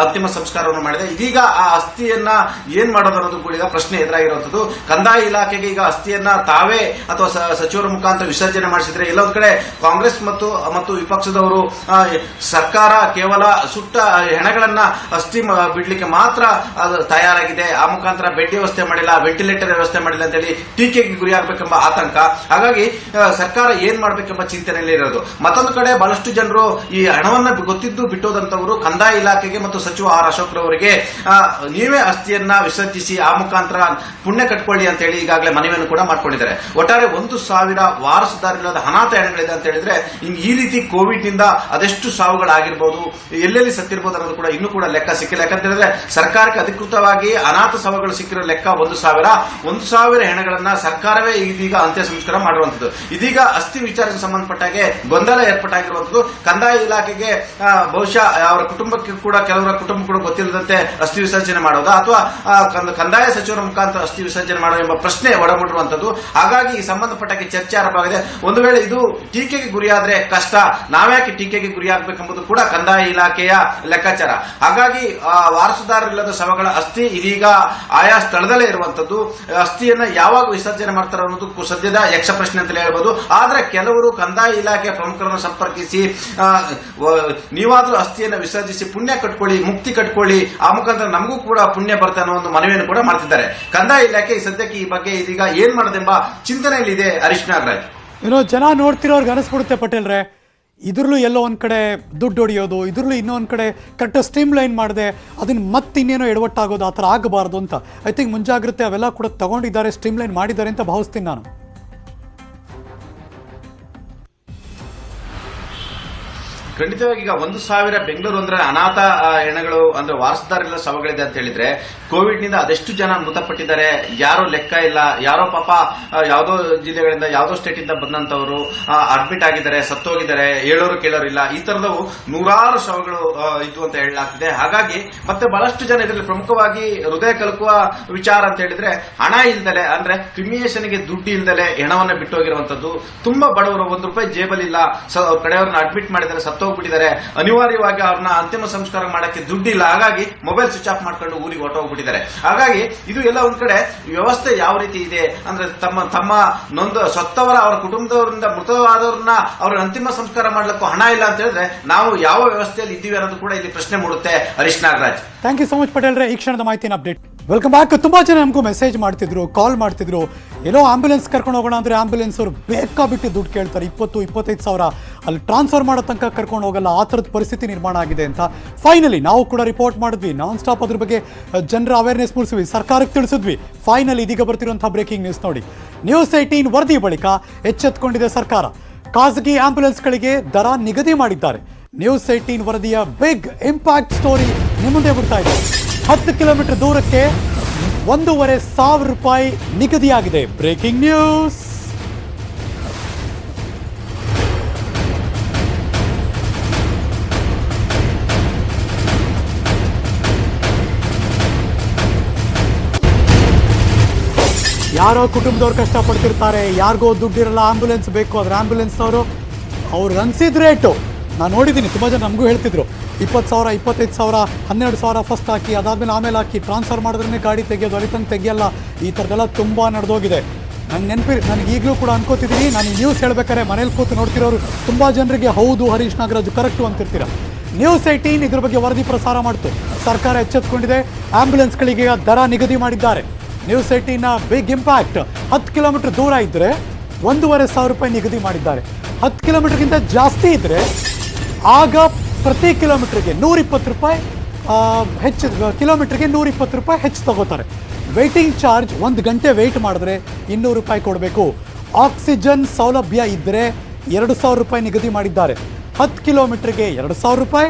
ಅಂತಿಮ ಸಂಸ್ಕಾರವನ್ನು ಮಾಡಿದೆ. ಇದೀಗ ಆ ಅಸ್ಥಿಯನ್ನ ಏನ್ ಮಾಡೋದು ಅನ್ನೋದು ಕೂಡ ಈಗ ಪ್ರಶ್ನೆ ಎದುರಾಗಿರುವಂತದ್ದು. ಕಂದಾಯ ಇಲಾಖೆಗೆ ಈಗ ಅಸ್ಥಿಯನ್ನ ತಾವೇ ಅಥವಾ ಸಚಿವರ ಮುಖಾಂತರ ವಿಸರ್ಜನೆ ಮಾಡಿಸಿದ್ರೆ, ಎಲ್ಲೊಂದ್ ಕಡೆ ಕಾಂಗ್ರೆಸ್ ಮತ್ತು ವಿಪಕ್ಷದವರು ಸರ್ಕಾರ ಕೇವಲ ಸುಟ್ಟ ಹೆಣಗಳನ್ನ ಅಸ್ಥಿ ಬಿಡ್ಲಿಕ್ಕೆ ಮಾತ್ರ ತಯಾರಾಗಿದೆ, ಆ ಮುಖಾಂತರ ಬೆಡ್ ವ್ಯವಸ್ಥೆ ಮಾಡಿಲ್ಲ, ವೆಂಟಿಲೇಟರ್ ವ್ಯವಸ್ಥೆ ಮಾಡಿಲ್ಲ ಅಂತ ಹೇಳಿ ಟೀಕೆಗೆ ಗುರಿಯಾಗಬೇಕೆಂಬ ಆತಂಕ. ಹಾಗಾಗಿ ಸರ್ಕಾರ ಏನ್ ಮಾಡಬೇಕೆಂಬ ಚಿಂತನೆಯಲ್ಲಿ ಇರೋದು. ಮತ್ತೊಂದು ಕಡೆ ಬಹಳಷ್ಟು ಜನರು ಈ ಹಣವನ್ನ ಗೊತ್ತಿದ್ದು ಬಿಟ್ಟೋದಂತವರು ಕಂದಾಯ ಇಲಾಖೆಗೆ ಮತ್ತು ಸಚಿವ ಆರ್ ಅಶೋಕ್ ರವರಿಗೆ ನೀವೇ ಅಸ್ಥಿಯನ್ನ ವಿಸರ್ಜಿಸಿ ಆ ಮುಖಾಂತರ ಪುಣ್ಯ ಕಟ್ಕೊಳ್ಳಿ ಅಂತ ಹೇಳಿ ಈಗಾಗಲೇ ಮನವಿಯನ್ನು ಕೂಡ ಮಾಡ್ಕೊಂಡಿದ್ದಾರೆ. ಒಟ್ಟಾರೆ 1,000 ವಾರಸುದಾರಿಲ್ಲದ ಅನಾಥ ಹೆಣಗಳಿದೆ ಅಂತ ಹೇಳಿದ್ರೆ, ಈ ರೀತಿ ಕೋವಿಡ್ ನಿಂದ ಅದೆಷ್ಟು ಸಾವುಗಳಾಗಿರ್ಬೋದು, ಎಲ್ಲೆಲ್ಲಿ ಸತ್ತಿರ್ಬೋದು ಅನ್ನೋದು ಕೂಡ ಇನ್ನೂ ಕೂಡ ಲೆಕ್ಕ ಸಿಕ್ಕಿಲ್ಲ. ಯಾಕಂತ ಹೇಳಿದ್ರೆ ಸರ್ಕಾರಕ್ಕೆ ಅಧಿಕೃತವಾಗಿ ಅನಾಥ ಶವಗಳು ಸಿಕ್ಕಿರೋ ಲೆಕ್ಕ 1,000 ಹೆಣಗಳನ್ನ ಸರ್ಕಾರವೇ ಇದೀಗ ಅಂತ್ಯ ಸಂಸ್ಕಾರ ಮಾಡಿರುವಂತದ್ದು. ಇದೀಗ ಅಸ್ಥಿ ವಿಚಾರಕ್ಕೆ ಸಂಬಂಧಪಟ್ಟಾಗೆ ಗೊಂದಲ ಏರ್ಪಟ್ಟಾಗಿರುವಂತದ್ದು. ಕಂದಾಯ ಇಲಾಖೆಗೆ ಬಹುಶಃ ಅವರ ಕುಟುಂಬಕ್ಕೆ ಕೂಡ, ಕೆಲವರ ಕುಟುಂಬ ಕೂಡ ಗೊತ್ತಿಲ್ಲದಂತೆ ಅಸ್ಥಿ ವಿಸರ್ಜನೆ ಮಾಡೋದಾ ಅಥವಾ ಕಂದಾಯ ಸಚಿವರ ಮುಖಾಂತರ ಅಸ್ಥಿ ವಿಸರ್ಜನೆ ಮಾಡೋ ಎಂಬ ಪ್ರಶ್ನೆ ಒಳಗೊಂಡಿರುವಂತದ್ದು. ಹಾಗಾಗಿ ಈ ಸಂಬಂಧಪಟ್ಟಾಗೆ ಚರ್ಚೆ ಆರಂಭವಾಗಿದೆ. ಒಂದು ವೇಳೆ ಇದು ಟೀಕೆಗೆ ಗುರಿಯಾದ್ರೆ ಕಷ್ಟ, ನಾವ್ಯಾಕೆ ಟೀಕೆಗೆ ಗುರಿಯಾಗಬೇಕೆಂಬುದು ಕೂಡ ಕಂದಾಯ ಇಲಾಖೆಯ ಲೆಕ್ಕಾಚಾರ. ಹಾಗಾಗಿ ವಾರಸುದಾರರಿಲ್ಲದ ಶವಗಳ ಅಸ್ಥಿ ಇದೀಗ ಆಯಾ ಸ್ಥಳದಲ್ಲೇ ಇರುವಂತದ್ದು. ಅಸ್ಥಿಯನ್ನ ಯಾವಾಗ ವಿಸರ್ಜನೆ ಮಾಡ್ತಾರೆ ಅನ್ನೋದು ಸದ್ಯದ ಯಕ್ಷ ಪ್ರಶ್ನೆ ಅಂತಲೇ ಹೇಳ್ಬೋದು. ಆದ್ರೆ ಕೆಲವರು ಕಂದಾಯ ಇಲಾಖೆಯ ಪ್ರಮುಖರನ್ನು ಸಂಪರ್ಕಿಸಿ ನೀವಾದ್ರೂ ಅಸ್ಥಿಯನ್ನು ವಿಸರ್ಜಿಸಿ ಪುಣ್ಯ ಕಟ್ಕೊಳ್ಳಿ, ಮುಕ್ತಿ ಕಟ್ಕೊಳ್ಳಿ, ಆ ಮುಖಾಂತರ ನಮಗೂ ಕೂಡ ಪುಣ್ಯ ಬರುತ್ತೆ ಅನ್ನೋ ಒಂದು ಮನವಿಯನ್ನು ಕೂಡ ಮಾಡ್ತಿದ್ದಾರೆ. ಕಂದಾಯ ಇಲಾಖೆ ಸದ್ಯಕ್ಕೆ ಈ ಬಗ್ಗೆ ಇದೀಗ ಏನ್ ಮಾಡೋದೆಂಬ ಚಿಂತನೆಯಲ್ಲಿದೆ. ಹರೀಶ್ ನಾಗರಾಜ್, ಜನ ನೋಡ್ತಿರೋರ್ಗೆ ಅನಿಸ್ಬಿಡುತ್ತೆ ಪಟೇಲ್ರೆ, ಇದ್ರಲ್ಲೂ ಎಲ್ಲೋ ಒಂದ್ ಕಡೆ ದುಡ್ಡು ಹೊಡಿಯೋದು, ಇದ್ರಲ್ಲೂ ಇನ್ನೊಂದ್ ಕಡೆ ಕರೆಕ್ಟ್ ಸ್ಟ್ರೀಮ್ ಲೈನ್ ಮಾಡಿದೆ, ಅದನ್ನ ಮತ್ತೆ ಇನ್ನೇನೋ ಎಡವಟ್ಟಾಗೋದು, ಆ ಥರ ಆಗಬಾರ್ದು ಅಂತ ಐ ಥಿಂಕ್ ಮುಂಜಾಗ್ರತೆ ಅವೆಲ್ಲ ಕೂಡ ತಗೊಂಡಿದ್ದಾರೆ, ಸ್ಟ್ರೀಮ್ ಲೈನ್ ಮಾಡಿದ್ದಾರೆ ಅಂತ ಭಾವಿಸ್ತೀನಿ ನಾನು. ಖಂಡಿತವಾಗಿ ಈಗ 1,000 ಬೆಂಗಳೂರು ಅಂದ್ರೆ ಅನಾಥ ಹೆಣಗಳು ಅಂದ್ರೆ ವಾರಸುದಾರಿಲ್ಲ ಶವಗಳಿದೆ ಅಂತ ಹೇಳಿದ್ರೆ, ಕೋವಿಡ್ ನಿಂದ ಅದೆಷ್ಟು ಜನ ಮೃತಪಟ್ಟಿದ್ದಾರೆ ಯಾರೋ ಲೆಕ್ಕ ಇಲ್ಲ. ಯಾರೋ ಪಾಪ ಯಾವುದೋ ಜಿಲ್ಲೆಗಳಿಂದ ಯಾವುದೋ ಸ್ಟೇಟ್ ಇಂದ ಬಂದಂತವರು ಅಡ್ಮಿಟ್ ಆಗಿದ್ದಾರೆ, ಸತ್ತೋಗಿದ್ದಾರೆ, ಹೇಳೋರು ಕೇಳೋರು ಇಲ್ಲ. ಈ ತರದವು ನೂರಾರು ಶವಗಳು ಇದ್ದು ಅಂತ ಹೇಳಲಾಗ್ತಿದೆ. ಹಾಗಾಗಿ ಮತ್ತೆ ಬಹಳಷ್ಟು ಜನ ಇದರಲ್ಲಿ ಪ್ರಮುಖವಾಗಿ ಹೃದಯ ಕಲಕುವ ವಿಚಾರ ಅಂತ ಹೇಳಿದ್ರೆ, ಹಣ ಇಲ್ದಲೆ ಅಂದ್ರೆ ಕ್ರಿಮಿನೇಷನ್ಗೆ ದುಡ್ಡು ಇಲ್ದಲೆ ಹೆಣವನ್ನ ಬಿಟ್ಟೋಗಿರುವಂತದ್ದು. ತುಂಬಾ ಬಡವರು, ₹1 ಜೇಬಲ್ ಇಲ್ಲ, ಕಡೆಯವ್ರನ್ನ ಅಡ್ಮಿಟ್ ಮಾಡಿದ್ದಾರೆ, ಹೋಗ್ಬಿಟ್ಟಿದ್ದಾರೆ. ಅನಿವಾರ್ಯವಾಗಿ ಅವ್ರನ್ನ ಅಂತಿಮ ಸಂಸ್ಕಾರ ಮಾಡಕ್ಕೆ ದುಡ್ಡಿಲ್ಲ. ಹಾಗಾಗಿ ಮೊಬೈಲ್ ಸ್ವಿಚ್ ಆಫ್ ಮಾಡ್ಕೊಂಡು ಊರಿಗೆ ಹೊರಟೋಗ್ಬಿಟ್ಟಿದ್ದಾರೆ. ಹಾಗಾಗಿ ಇದು ಎಲ್ಲ ಒಂದ್ ಕಡೆ ವ್ಯವಸ್ಥೆ ಯಾವ ರೀತಿ ಇದೆ ಅಂದ್ರೆ, ತಮ್ಮ ನೊಂದು ಸತ್ತವರ ಅವರ ಕುಟುಂಬದವರಿಂದ ಮೃತವಾದವ್ರನ್ನ ಅವ್ರ ಅಂತಿಮ ಸಂಸ್ಕಾರ ಮಾಡ್ಲಿಕ್ಕೂ ಹಣ ಇಲ್ಲ ಅಂತ ಹೇಳಿದ್ರೆ ನಾವು ಯಾವ ವ್ಯವಸ್ಥೆಯಲ್ಲಿ ಇದ್ದೀವಿ ಅನ್ನೋದು ಕೂಡ ಇಲ್ಲಿ ಪ್ರಶ್ನೆ ಮೂಡುತ್ತೆ. Harish Nagaraj, thank you so much ಪಟೇಲ್ರೆ, ಈ ಕ್ಷಣದ ಮಾಹಿತಿನ ಅಪ್ಡೇಟ್. Welcome back. ತುಂಬಾ ಜನ ನಮಗೂ ಮೆಸೇಜ್ ಮಾಡ್ತಿದ್ರು, ಕಾಲ್ ಮಾಡ್ತಿದ್ರು, ಎಲ್ಲೋ ಆಂಬ್ಯುಲೆನ್ಸ್ ಕರ್ಕೊಂಡು ಹೋಗೋಣ ಅಂದ್ರೆ ಆಂಬ್ಯುಲೆನ್ಸ್ ಅವರು ಬೇಕಾಬಿಟ್ಟು ದುಡ್ಡು ಕೇಳ್ತಾರೆ, 20-25 ಸಾವಿರ ಅಲ್ಲಿ ಟ್ರಾನ್ಸ್ಫರ್ ಮಾಡೋ ತನಕ ಕರ್ಕೊಂಡು ಹೋಗಲ್ಲ, ಆ ಥರದ ಪರಿಸ್ಥಿತಿ ನಿರ್ಮಾಣ ಆಗಿದೆ ಅಂತ ಫೈನಲಿ ನಾವು ಕೂಡ ರಿಪೋರ್ಟ್ ಮಾಡಿದ್ವಿ. ನಾನ್ ಸ್ಟಾಪ್ ಅದ್ರ ಬಗ್ಗೆ ಜನರ ಅವೇರ್ನೆಸ್ ಮೂಡಿಸಿದ್ವಿ, ಸರ್ಕಾರಕ್ಕೆ ತಿಳಿಸಿದ್ವಿ. ಫೈನಲ್ ಇದೀಗ ಬರ್ತಿರುವಂತಹ ಬ್ರೇಕಿಂಗ್ ನ್ಯೂಸ್ ನೋಡಿ. News18 ವರದಿ ಬಳಿಕ ಎಚ್ಚೆತ್ತುಕೊಂಡಿದೆ ಸರ್ಕಾರ. ಖಾಸಗಿ ಆಂಬ್ಯುಲೆನ್ಸ್ಗಳಿಗೆ ದರ ನಿಗದಿ ಮಾಡಿದ್ದಾರೆ. News18 ವರದಿಯ ಬಿಗ್ ಇಂಪ್ಯಾಕ್ಟ್ ಸ್ಟೋರಿ ನಿಮ್ಮ ಮುಂದೆ ಬರ್ತಾ ಇದೆ. 10 ಕಿಲೋಮೀಟರ್ ದೂರಕ್ಕೆ ₹1,500 ನಿಗದಿಯಾಗಿದೆ. Breaking news. ಯಾರೋ ಕುಟುಂಬದವ್ರು ಕಷ್ಟಪಡ್ತಿರ್ತಾರೆ, ಯಾರಿಗೋ ದುಡ್ಡಿರಲ್ಲ, ಆಂಬ್ಯುಲೆನ್ಸ್ ಬೇಕು, ಅದ್ರ ಆಂಬ್ಯುಲೆನ್ಸ್ ಅವ್ರು ಅನ್ಸಿದ ರೇಟು ನಾನು ನೋಡಿದ್ದೀನಿ. ತುಂಬ ಜನ ನಮಗೂ ಹೇಳ್ತಿದ್ರು 20,000, 25,000, 12,000 ಫಸ್ಟ್ ಹಾಕಿ, ಅದಾದ್ಮೇಲೆ ಆಮೇಲೆ ಹಾಕಿ ಟ್ರಾನ್ಸ್ಫರ್ ಮಾಡಿದ್ರೆ ಗಾಡಿ ತೆಗೆಯೋದು, ಅಲ್ಲಿ ತನಕ ತೆಗಿಯಲ್ಲ. ಈ ಥರದ್ದೆಲ್ಲ ತುಂಬ ನಡೆದೋಗಿದೆ. ನನಗೆ ಈಗಲೂ ಕೂಡ ಅನ್ಕೋತಿದ್ದೀನಿ, ನಾನು ಈ ನ್ಯೂಸ್ ಹೇಳ್ಬೇಕಾದ್ರೆ ಮನೇಲಿ ಕೂತು ನೋಡ್ತಿರೋರು ತುಂಬ ಜನರಿಗೆ ಹೌದು ಹರೀಶ್ ನಾಗರಾಜ್ ಕರೆಕ್ಟು ಅಂತಿರ್ತೀರ. News18 ಇದ್ರ ಬಗ್ಗೆ ವರದಿ ಪ್ರಸಾರ ಮಾಡ್ತು. ಸರ್ಕಾರ ಎಚ್ಚೆತ್ತುಕೊಂಡಿದೆ, ಆಂಬ್ಯುಲೆನ್ಸ್ಗಳಿಗೆ ದರ ನಿಗದಿ ಮಾಡಿದ್ದಾರೆ. News18ನ ಬಿಗ್ ಇಂಪ್ಯಾಕ್ಟ್. 10 ಕಿಲೋಮೀಟರ್ ದೂರ ಇದ್ದರೆ ₹1,500 ನಿಗದಿ ಮಾಡಿದ್ದಾರೆ. 10 ಕಿಲೋಮೀಟರ್ಗಿಂತ ಜಾಸ್ತಿ ಇದ್ದರೆ ಆಗ ಪ್ರತಿ ಕಿಲೋಮೀಟರ್ಗೆ ₹120 ಹೆಚ್ಚು, ಕಿಲೋಮೀಟರ್ಗೆ ₹120 ಹೆಚ್ಚು ತಗೋತಾರೆ. ವೇಟಿಂಗ್ ಚಾರ್ಜ್ 1 ಗಂಟೆ ವೆಯ್ಟ್ ಮಾಡಿದ್ರೆ ₹200 ಕೊಡಬೇಕು. ಆಕ್ಸಿಜನ್ ಸೌಲಭ್ಯ ಇದ್ದರೆ ₹2,000 ನಿಗದಿ ಮಾಡಿದ್ದಾರೆ. 10 ಕಿಲೋಮೀಟರ್ಗೆ ₹2,000,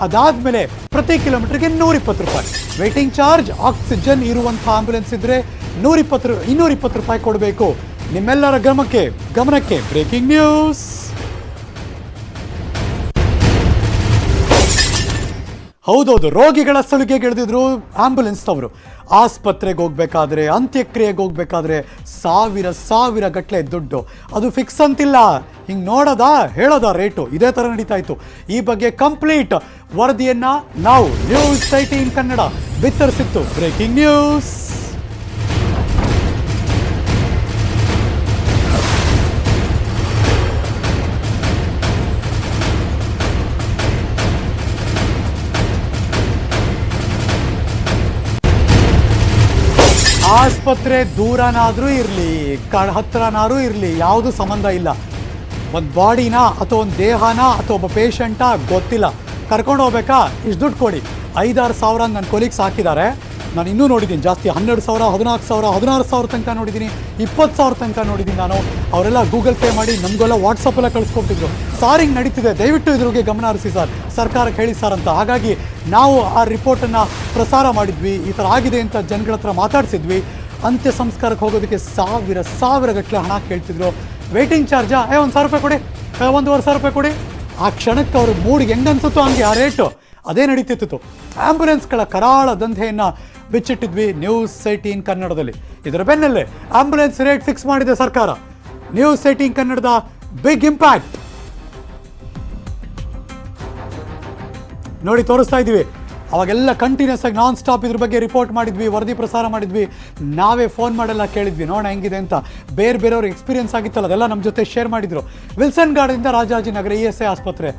ಅದಾದ್ಮೇಲೆ ಪ್ರತಿ ಕಿಲೋಮೀಟರ್ಗೆ 120 ರೂಪಾಯಿ ವೇಟಿಂಗ್ ಚಾರ್ಜ್. ಆಕ್ಸಿಜನ್ ಇರುವಂಥ ಆಂಬ್ಯುಲೆನ್ಸ್ ಇದ್ರೆ 220 ರೂಪಾಯಿ ಕೊಡಬೇಕು. ನಿಮ್ಮೆಲ್ಲರ ಗಮನಕ್ಕೆ ಬ್ರೇಕಿಂಗ್ ನ್ಯೂಸ್. ಹೌದೌದು, ರೋಗಿಗಳ ಸಲುಗೆಗೆಳೆದಿದ್ರು ಆಂಬ್ಯುಲೆನ್ಸ್ ಅವರು. ಆಸ್ಪತ್ರೆಗೆ ಹೋಗ್ಬೇಕಾದ್ರೆ, ಅಂತ್ಯಕ್ರಿಯೆಗೆ ಹೋಗ್ಬೇಕಾದ್ರೆ ಸಾವಿರ ಗಟ್ಟಲೆ ದುಡ್ಡು. ಅದು ಫಿಕ್ಸ್ ಅಂತಿಲ್ಲ, ಹಿಂಗೆ ಹೇಳೋದ ರೇಟು ಇದೇ ಥರ ನಡೀತಾ ಇತ್ತು. ಈ ಬಗ್ಗೆ ಕಂಪ್ಲೀಟ್ ವರದಿಯನ್ನ ನಾವು ನ್ಯೂಸ್ 18 ಕನ್ನಡ ಬಿತ್ತರಿಸಿತ್ತು. Breaking news. ಆಸ್ಪತ್ರೆ ದೂರನಾದರೂ ಇರಲಿ, ಹತ್ರನಾದ್ರೂ ಇರಲಿ, ಯಾವುದು ಸಂಬಂಧ ಇಲ್ಲ. ಒಂದು ಬಾಡಿನ ಅಥವಾ ಒಂದು ದೇಹನ ಅಥವಾ ಒಬ್ಬ ಪೇಷಂಟಾ ಗೊತ್ತಿಲ್ಲ, ಕರ್ಕೊಂಡು ಹೋಗ್ಬೇಕಾ, ಇಷ್ಟು ದುಡ್ಡು ಕೊಡಿ. 5-6 ಸಾವಿರ ನನ್ನ ಕೊಲೀಗ್ಸ್ ಹಾಕಿದ್ದಾರೆ. ನಾನು ಇನ್ನೂ ನೋಡಿದ್ದೀನಿ ಜಾಸ್ತಿ, 12,000, 14,000, 16,000 ತನಕ ನೋಡಿದ್ದೀನಿ, 20,000 ತನಕ ನೋಡಿದ್ದೀನಿ ನಾನು. ಅವರೆಲ್ಲ ಗೂಗಲ್ ಪೇ ಮಾಡಿ ನಮಗೆಲ್ಲ ವಾಟ್ಸಪ್ಪೆಲ್ಲ ಕಳಿಸ್ಕೊಟ್ಟಿದ್ರು. ಸಾರ್ ಹಿಂಗೆ ನಡೀತಿದೆ, ದಯವಿಟ್ಟು ಇದ್ರಿಗೆ ಗಮನ ಹರಿಸಿ ಸರ್, ಸರ್ಕಾರಕ್ಕೆ ಹೇಳಿ ಸರ್ ಅಂತ. ಹಾಗಾಗಿ ನಾವು ಆ ರಿಪೋರ್ಟನ್ನು ಪ್ರಸಾರ ಮಾಡಿದ್ವಿ. ಈ ಥರ ಆಗಿದೆ ಅಂತ ಜನಗಳ ಹತ್ರ ಮಾತಾಡಿಸಿದ್ವಿ. ಅಂತ್ಯ ಸಂಸ್ಕಾರಕ್ಕೆ ಹೋಗೋದಕ್ಕೆ ಸಾವಿರ ಗಟ್ಟಲೆ ಹಣ ಕೇಳ್ತಿದ್ರು. ವೇಟಿಂಗ್ ಚಾರ್ಜಾ 1,000 ರೂಪಾಯಿ ಕೊಡಿ, 1,500 ರೂಪಾಯಿ ಕೊಡಿ. ಆ ಕ್ಷಣಕ್ಕೆ ಅವ್ರ ಮೂಡಿಗೆ ಹೆಂಗೆ ಅನ್ಸುತ್ತೋ ಹಂಗೆ ಆ ರೇಟು ಅದೇ ನಡೀತಿತ್ತು. ಆಂಬ್ಯುಲೆನ್ಸ್ಗಳ ಕರಾಳ ದಂಧೆಯನ್ನು ಬಿಚ್ಚಿಟ್ಟಿದ್ವಿ ನ್ಯೂಸ್ 18 ಕನ್ನಡದಲ್ಲಿ. ಇದರ ಬೆನ್ನಲ್ಲೇ ಆಂಬ್ಯುಲೆನ್ಸ್ ರೇಟ್ ಫಿಕ್ಸ್ ಮಾಡಿದೆ ಸರ್ಕಾರ. ನ್ಯೂಸ್ 18 ಕನ್ನಡದ ಬಿಗ್ ಇಂಪ್ಯಾಕ್ಟ್ ನೋಡಿ ತೋರಿಸ್ತಾ ಇದ್ದೀವಿ. ಅವಾಗೆಲ್ಲ ಕಂಟಿನ್ಯೂಸ್ ಆಗಿ ನಾನ್ ಸ್ಟಾಪ್ ಇದ್ರ ಬಗ್ಗೆ ರಿಪೋರ್ಟ್ ಮಾಡಿದ್ವಿ, ವರದಿ ಪ್ರಸಾರ ಮಾಡಿದ್ವಿ. ನಾವೇ ಫೋನ್ ಮಾಡೆಲ್ಲ ಕೇಳಿದ್ವಿ, ನೋಡೋಣ ಹೆಂಗಿದೆ ಅಂತ. ಬೇರೆಯವ್ರ ಎಕ್ಸ್ಪೀರಿಯನ್ಸ್ ಆಗಿತ್ತಲ್ಲ, ಅದೆಲ್ಲ ನಮ್ಮ ಜೊತೆ ಶೇರ್ ಮಾಡಿದ್ರು. ವಿಲ್ಸನ್ ಗಾರ್ಡನಿಂದ ರಾಜಾಜಿನಗರ ESI ಆಸ್ಪತ್ರೆ.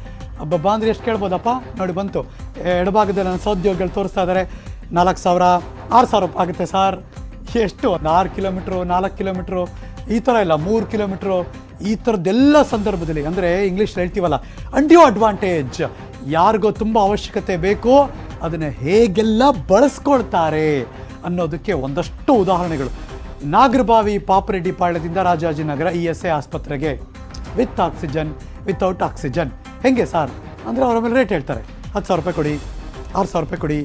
ಅಂದ್ರೆ ಎಷ್ಟು ಕೇಳ್ಬೋದಪ್ಪ ನೋಡಿ, ಬಂತು ಎಡಭಾಗದಲ್ಲಿ ನನ್ನ ಸಹೋದ್ಯೋಗಿಗಳು ತೋರಿಸ್ತಾ ಇದ್ದಾರೆ. 4,000, 6,000 ರೂಪಾಯಿ ಆಗುತ್ತೆ ಸರ್. ಎಷ್ಟು 6 ಕಿಲೋಮೀಟ್ರು, 4 ಕಿಲೋಮೀಟ್ರು, ಈ ಥರ ಇಲ್ಲ 3 ಕಿಲೋಮೀಟ್ರು, ಈ ಥರದ್ದೆಲ್ಲ ಸಂದರ್ಭದಲ್ಲಿ ಅಂದರೆ ಇಂಗ್ಲೀಷ್ ಹೇಳ್ತೀವಲ್ಲ ಅಂಡ್ಯೂ ಅಡ್ವಾಂಟೇಜ್. ಯಾರಿಗೋ ತುಂಬ ಅವಶ್ಯಕತೆ ಬೇಕೋ ಅದನ್ನು ಹೇಗೆಲ್ಲ ಬಳಸ್ಕೊಳ್ತಾರೆ ಅನ್ನೋದಕ್ಕೆ ಒಂದಷ್ಟು ಉದಾಹರಣೆಗಳು. ನಾಗರಬಾವಿ ಪಾಪರೆಡ್ಡಿ ಪಾಳ್ಯದಿಂದ ರಾಜಾಜಿನಗರ ESI ಆಸ್ಪತ್ರೆಗೆ ವಿತ್ ಆಕ್ಸಿಜನ್, ವಿತೌಟ್ ಆಕ್ಸಿಜನ್ ಹೆಂಗೆ ಸರ್ ಅಂದರೆ ಅವರ ಮೇಲೆ ರೇಟ್ ಹೇಳ್ತಾರೆ. 10,000 ರೂಪಾಯಿ ಕೊಡಿ, 6,000 ರೂಪಾಯಿ ಕೊಡಿ,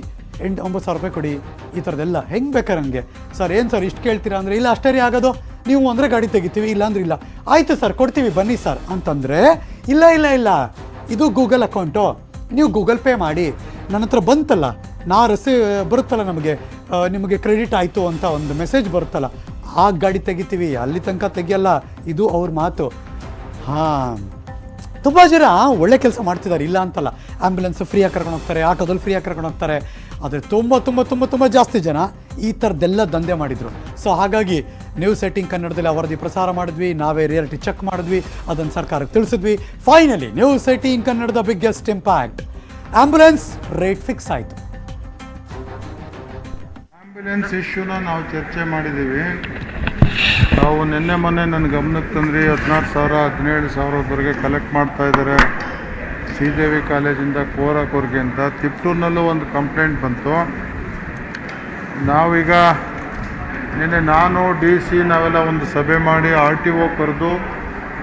9,000 ರೂಪಾಯಿ ಕೊಡಿ, ಈ ಥರದ್ದೆಲ್ಲ ಹೆಂಗೆ ಬೇಕಾರೆ ನನಗೆ. ಸರ್ ಏನು ಸರ್ ಇಷ್ಟು ಕೇಳ್ತೀರಾ ಅಂದರೆ, ಇಲ್ಲ ಅಷ್ಟೇ ರೀ ಆಗೋದು, ನೀವು ಅಂದರೆ ಗಾಡಿ ತೆಗಿತೀವಿ, ಇಲ್ಲ ಅಂದ್ರೆ ಇಲ್ಲ. ಆಯಿತು ಸರ್ ಕೊಡ್ತೀವಿ ಬನ್ನಿ ಸರ್ ಅಂತಂದರೆ, ಇಲ್ಲ ಇದು ಗೂಗಲ್ ಅಕೌಂಟು, ನೀವು ಗೂಗಲ್ ಪೇ ಮಾಡಿ, ನನ್ನ ಹತ್ರ ಬಂತಲ್ಲ, ಬರುತ್ತಲ್ಲ ನಿಮಗೆ ಕ್ರೆಡಿಟ್ ಆಯಿತು ಅಂತ ಒಂದು ಮೆಸೇಜ್ ಬರುತ್ತಲ್ಲ, ಆ ಗಾಡಿ ತೆಗಿತೀವಿ, ಅಲ್ಲಿ ತನಕ ತೆಗಿಯಲ್ಲ. ಇದು ಅವ್ರ ಮಾತು. ಹಾಂ, ತುಂಬ ಜನ ಒಳ್ಳೆ ಕೆಲಸ ಮಾಡ್ತಿದ್ದಾರೆ, ಇಲ್ಲ ಅಂತಲ್ಲ. ಆ್ಯಂಬುಲೆನ್ಸ್ ಫ್ರೀಯಾಗಿ ಕರ್ಕೊಂಡು ಹೋಗ್ತಾರೆ, ಆಟೋದಲ್ಲಿ ಫ್ರೀಯಾಗಿ ಕರ್ಕೊಂಡು ಹೋಗ್ತಾರೆ. ಆದರೆ ತುಂಬ ಜಾಸ್ತಿ ಜನ ಈ ಥರದ್ದೆಲ್ಲ ದಂಧೆ ಮಾಡಿದರು. ಸೊ ಹಾಗಾಗಿ ನ್ಯೂಸ್ 18 ಕನ್ನಡದಲ್ಲಿ ವರದಿ ಪ್ರಸಾರ ಮಾಡಿದ್ವಿ, ನಾವೇ ರಿಯಾಲಿಟಿ ಚೆಕ್ ಮಾಡಿದ್ವಿ, ಅದನ್ನು ಸರ್ಕಾರಕ್ಕೆ ತಿಳಿಸಿದ್ವಿ. ಫೈನಲಿ ನ್ಯೂಸ್ 18 ಕನ್ನಡದ biggest impact, ambulance rate fix ಆಯಿತು. ಆಂಬ್ಯುಲೆನ್ಸ್ ಇಶ್ಯೂನ ನಾವು ಚರ್ಚೆ ಮಾಡಿದ್ದೀವಿ. ನಾವು ಮೊನ್ನೆ ನನ್ನ ಗಮನಕ್ಕೆ ತಂದ್ರಿ 16,000, 17,000ವರೆಗೆ ಕಲೆಕ್ಟ್ ಮಾಡ್ತಾ ಇದ್ದಾರೆ ಶ್ರೀದೇವಿ ಕಾಲೇಜಿಂದ ಕೋರಕೋರ್ಗೆ ಅಂತ. ತಿಪ್ಟೂರಿನಲ್ಲೂ ಒಂದು ಕಂಪ್ಲೇಂಟ್ ಬಂತು. ನಾವೀಗ ನಾನು DC ನಾವೆಲ್ಲ ಒಂದು ಸಭೆ ಮಾಡಿ RTO ಕರೆದು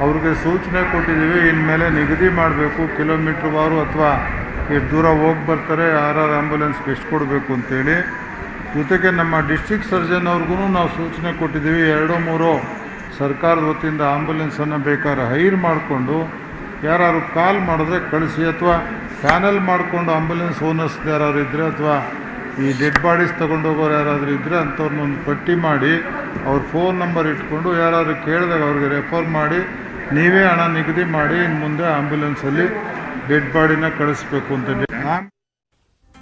ಅವ್ರಿಗೆ ಸೂಚನೆ ಕೊಟ್ಟಿದ್ದೀವಿ. ಇನ್ಮೇಲೆ ನಿಗದಿ ಮಾಡಬೇಕು ಕಿಲೋಮೀಟ್ರ್ ವಾರು ಅಥವಾ ಎಷ್ಟು ದೂರ ಹೋಗಿ ಬರ್ತಾರೆ, ಯಾರ್ಯಾರು ಆ್ಯಂಬುಲೆನ್ಸ್ಗೆ ಎಷ್ಟು ಕೊಡಬೇಕು ಅಂತೇಳಿ. ಜೊತೆಗೆ ನಮ್ಮ ಡಿಸ್ಟ್ರಿಕ್ಟ್ ಸರ್ಜನ್ ಅವ್ರಿಗೂ ನಾವು ಸೂಚನೆ ಕೊಟ್ಟಿದ್ದೀವಿ, 2-3 ಸರ್ಕಾರದ ವತಿಯಿಂದ ಆಂಬುಲೆನ್ಸನ್ನು ಬೇಕಾದ್ರೆ ಹೈರ್ ಮಾಡಿಕೊಂಡು ಯಾರು ಕಾಲ್ ಮಾಡಿದ್ರೆ ಕಳಿಸಿ, ಅಥವಾ ಪ್ಯಾನಲ್ ಮಾಡಿಕೊಂಡು ಆಂಬುಲೆನ್ಸ್ ಓನರ್ಸ್ ಯಾರು ಇದ್ದರೆ, ಅಥವಾ ಈ ಡೆಡ್ ಬಾಡೀಸ್ ತೊಗೊಂಡೋಗೋರು ಯಾರಾದರೂ ಇದ್ದರೆ ಅಂಥವ್ರನ್ನೊಂದು ಪಟ್ಟಿ ಮಾಡಿ ಅವ್ರ ಫೋನ್ ನಂಬರ್ ಇಟ್ಕೊಂಡು ಯಾರಾದರೂ ಕೇಳಿದಾಗ ಅವ್ರಿಗೆ ರೆಫರ್ ಮಾಡಿ ನೀವೇ ಹಣ ನಿಗದಿ ಮಾಡಿ ಇನ್ನು ಮುಂದೆ ಆಂಬ್ಯುಲೆನ್ಸಲ್ಲಿ ಡೆಡ್ ಬಾಡಿನ ಕಳಿಸ್ಬೇಕು ಅಂತ.